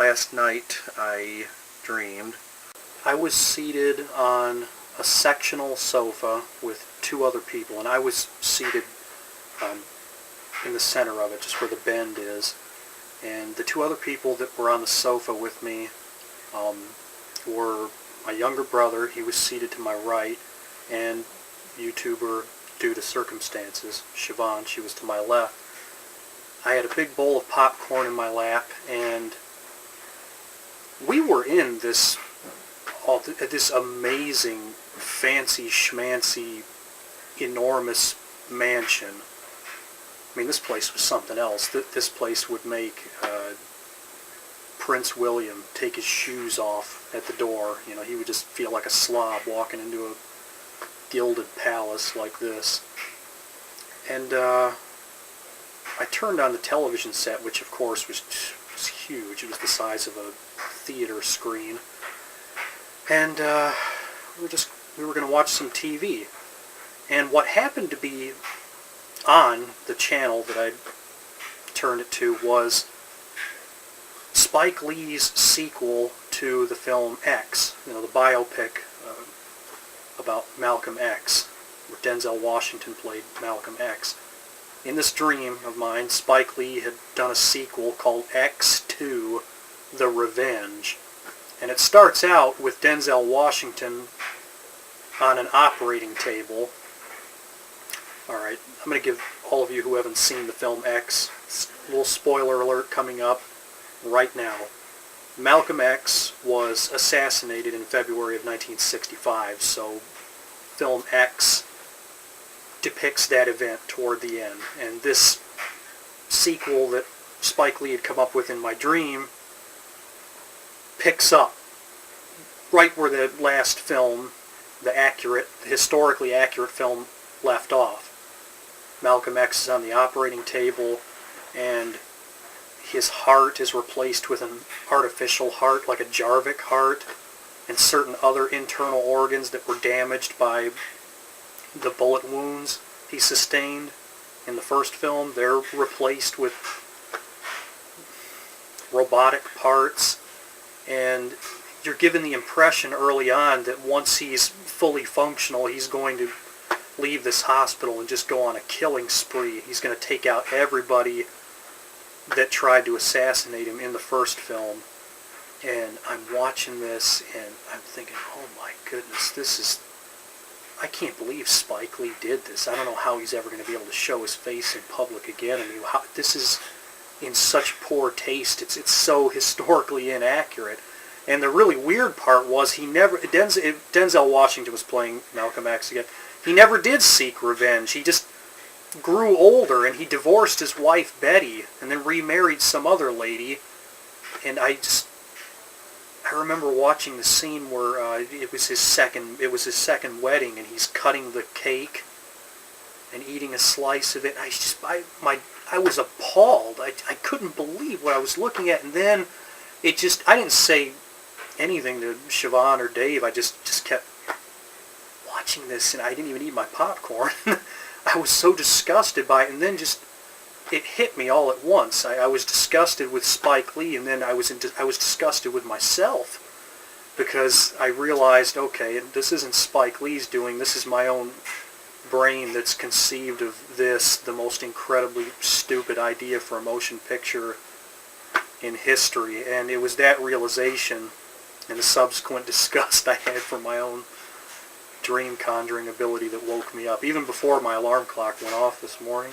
Last night I dreamed I was seated on a sectional sofa with two other people, and I was seated in the center of it, just where the bend is. And the two other people that were on the sofa with me were my younger brother. He was seated to my right, and YouTuber, due to circumstances, Siobhan, she was to my left. I had a big bowl of popcorn in my lap, and we were in this amazing, fancy schmancy, enormous mansion. I mean, this place was something else. This place would make Prince William take his shoes off at the door. You know, he would just feel like a slob walking into a gilded palace like this. And I turned on the television set, which of course was huge. It was the size of a theater screen. And we were going to watch some TV. And what happened to be on the channel that I turned it to was Spike Lee's sequel to the film X, you know, the biopic about Malcolm X, where Denzel Washington played Malcolm X. In this dream of mine, Spike Lee had done a sequel called X2, The Revenge. And it starts out with Denzel Washington on an operating table. Alright, I'm going to give all of you who haven't seen the film X a little spoiler alert coming up right now. Malcolm X was assassinated in February of 1965, so film X depicts that event toward the end. And this sequel that Spike Lee had come up with in my dream picks up right where the last film, the historically accurate film, left off. Malcolm X is on the operating table, and his heart is replaced with an artificial heart, like a Jarvik heart, and certain other internal organs that were damaged by the bullet wounds he sustained in the first film. They're replaced with robotic parts, and you're given the impression early on that once he's fully functional, he's going to leave this hospital and just go on a killing spree. He's going to take out everybody that tried to assassinate him in the first film. And I'm watching this and I'm thinking, oh my goodness, I can't believe Spike Lee did this. I don't know how he's ever going to be able to show his face in public again. I mean, this is in such poor taste. It's so historically inaccurate. And the really weird part was Denzel Washington was playing Malcolm X again. He never did seek revenge. He just grew older, and he divorced his wife Betty and then remarried some other lady. And I remember watching the scene where it was his second wedding, and he's cutting the cake and eating a slice of it. I was appalled. I couldn't believe what I was looking at. And then I didn't say anything to Siobhan or Dave. I just kept watching this, and I didn't even eat my popcorn. I was so disgusted by it, and then it hit me all at once. I was disgusted with Spike Lee, and then I was disgusted with myself, because I realized, okay, this isn't Spike Lee's doing. This is my own brain that's conceived of this, the most incredibly stupid idea for a motion picture in history. And it was that realization and the subsequent disgust I had for my own dream conjuring ability that woke me up, even before my alarm clock went off this morning.